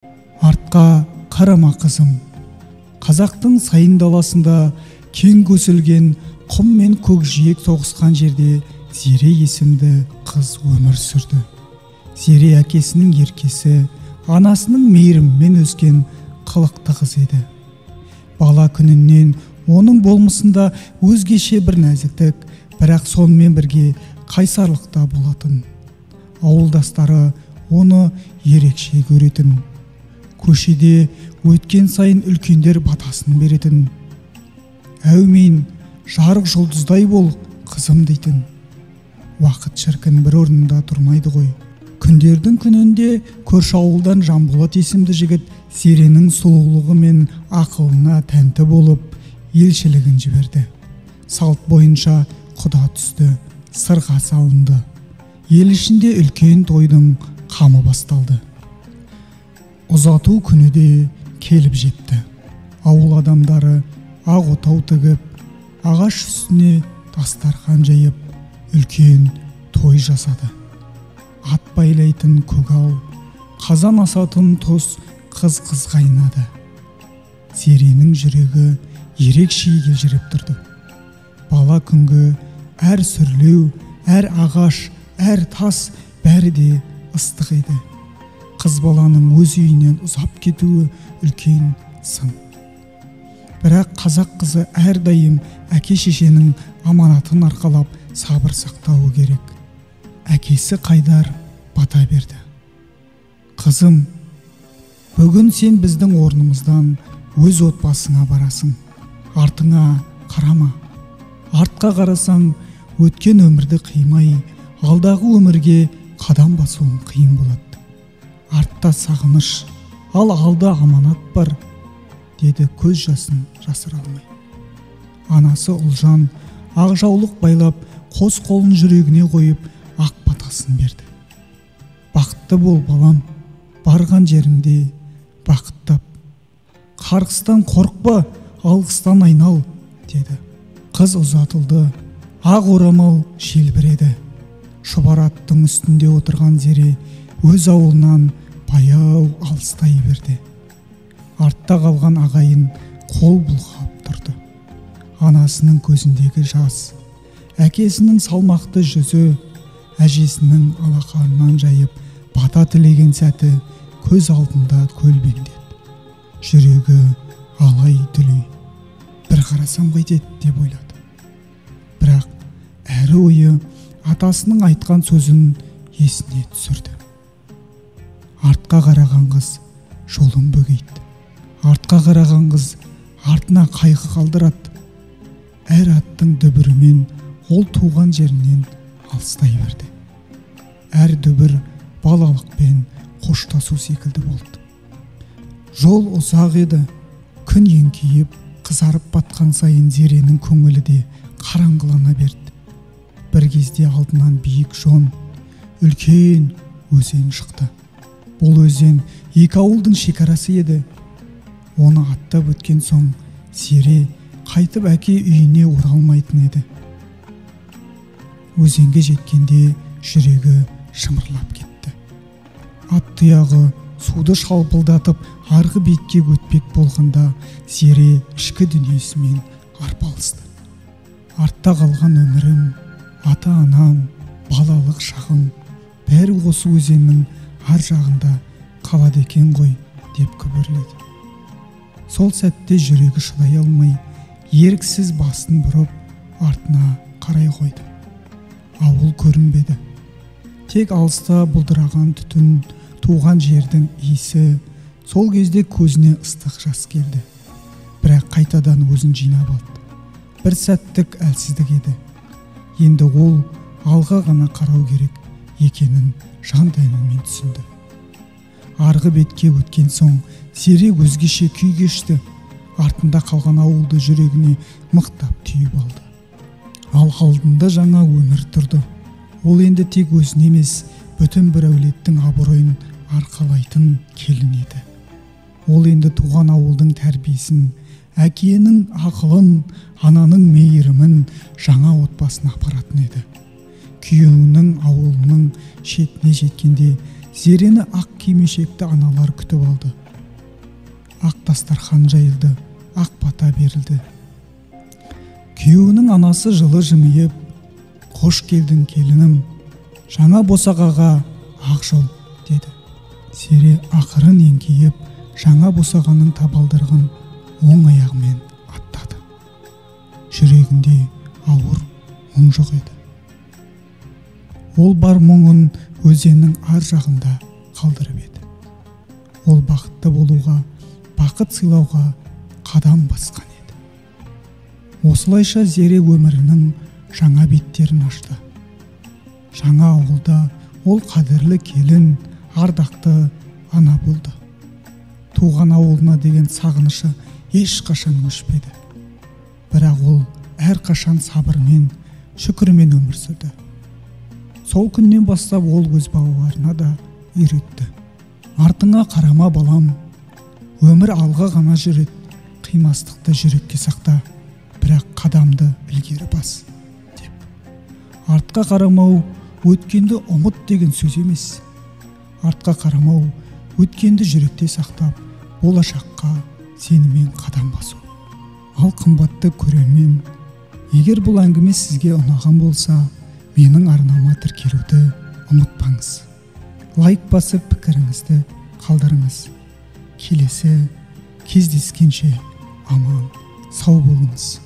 Артқа қарама қызым. Қазақтың сайын даласында кең көсілген құм мен көкжиек соғысқан жерде Зере есімді қыз өмір сүрді. Зере әкесінің еркесі, анасының мейірімімен өскен қылықты қыз еді. Бала күнінен оның болмысында өзгеше бір нәзіктік, бірақ сонымен бірге қайсарлықта болатын. Ауылдастары оны ерекше көретін. Көшеде өткен сайын үлкендер батасын беретін. Әумин, жарық жұлдыздай бол, қызым дейтін. Уақыт шіркін бір орнында тұрмайды ғой. Күндердің күнінде көрші ауылдан Жанболат есімді жігіт Зеренің сұлулығы мен ақылына тәнті болып, елшілігін жіберді. Салт бойынша құда түсті, сырға салынды. Ел ішінде үлкен тойдың қамы басталды. Ұзату күні де келіп жетті. Ауыл адамдары ақ отау тігіп, ағаш үстіне дастархан жайып, үлкен той жасады. Ат байлайтын көгал, қазан асатын тұз қыз қайнады. Зеренің жүрегі ерекше елжіреп тұрды. Бала күнгі әр сүрлеу, әр ағаш, әр тас бәрі де ыстық еді. Қыз баланың өз үйінен ұзап кетуі үлкен сын. Бірақ қазақ қызы әрдайым әке шешенің аманатын арқалап сабыр сақтауы керек. Әкесі Қайдар бата берді. Қызым, бүгін сен біздің орнымыздан өз отбасыңа барасың. Артыңа қарама. Артқа қарасаң, өткен өмірді қимай, алдағы өмірге қадам басуың қиын болады. Артта сағыныш, ал алда аманат бар, деді көз жасын жасыра алмай. Анасы Ұлжан ақ жаулық байлап, қос қолын жүрегіне қойып, ақ батасын берді. Бақытты бол балам, барған жеріңде бақыттап. Қарғыстан қорықпа, алғыстан айнал, деді. Қыз ұзатылды, ақ орамал желбіреді. Шұбар аттың үстінде отырған Зере өз ауылынан баяу алыстай берді. Артта қалған ағайын қол бұлғап тұрды. Анасының көзіндегі жас, әкесінің салмақты жүзі, әжесінің алақанынан жайып бата тілеген сәті көз алдында көлбеңдеді. Жүрегі алай-түлей. Бір қарасам қайтеді деп ойлады. Бірақ әрі ойы атасының айтқан сөзін есіне түсірді. Артқа қараған қыз жолын бөгейді. Артқа қараған қыз артына қайғы қалдырады. Әр аттың дүбірімен ол туған жерінен алыстай берді. Әр дүбір балалықпен қоштасу секілді болды. Жол ұзақ еді. Күн еңкейіп, қызарып батқан сайын Зеренің көңілі де қараңғылана берді. Бір кезде алдынан биік жон, үлкен өзен шықты. Бұл өзен екі ауылдың шекарасы еді. Оны аттап өткен соң Зере қайтып әке үйіне оралмайтын еді. Өзенге жеткенде жүрегі шымырлап кетті. Ат тұяғы суды шалпылдатып арғы бетке өтпек болғанда Зере ішкі дүниесімен арпалысты. Артта қалған өмірім, ата-анам, балалық шағым, бәрі осы өзеннің ар жағында қалады екен ғой, деп күбірледі. Сол сәтте жүрегі шыдай алмай, еріксіз басын бұрып, артына қарай қойды. Ауыл көрінбеді. Тек алыста бұлдыраған түтін, туған жердің иісі. Сол кезде көзіне ыстық жас келді. Бірақ қайтадан өзін жинап алды. Бір сәттік әлсіздік еді. Енді ол алға ғана қарау керек екенін жан тәнімен түсінді. Арғы бетке өткен соң Зере өзгеше күй кешті. Артында қалған ауылды жүрегіне мықтап түйіп алды. Ал алдында жаңа өмір тұрды. Ол енді тек өзін емес, бүтін бір әулеттің абыройын арқалайтын келін еді. Ол енді туған ауылдың тәрбиесін, әкенің ақылын, ананың мейірімін жаңа отбасына апаратын еді. Күйеуінің ауылының шетіне жеткенде Зерені ақ кимешекті аналар күтіп алды. Ақ дастархан жайылды, ақ бата берілді. Күйеуінің анасы жылы жымиып, «Қош келдің келінім, жаңа босағаға ақ жол» деді. Зере ақырын еңкейіп, жаңа босағаның табалдырығын оң аяғымен аттады. Жүрегінде ауыр мұң жоқ еді. Ол бар мұңын өзеннің ар жағында қалдырып еді. Ол бақытты болуға, бақыт сыйлауға қадам басқан еді. Осылайша Зере өмірінің жаңа беттерін ашты. Жаңа ауылда ол қадірлі келін, ардақты ана болды. Туған ауылына деген сағынышы ешқашан өшпеді. Бірақ ол әрқашан сабырмен, шүкірмен өмір сүрді. Сол күннен бастап ол өз балаларына да үйретті. Артыңа қарама балам, өмір алға ғана жүреді, қимастықты жүрекке сақта, бірақ қадамды ілгері бас, деп. Артқа қарамау, өткенді ұмыт деген сөз емес. Артқа қарамау, өткенді жүректе сақтап, болашаққа сеніммен қадам басу. Ал қымбатты көрермен, егер бұл әңгіме сізге ұнаған болса, менің арнама тіркелуді ұмытпаңыз. Лайк басып пікіріңізді қалдырыңыз. Келесі кездескенше аман, сау болыңыз.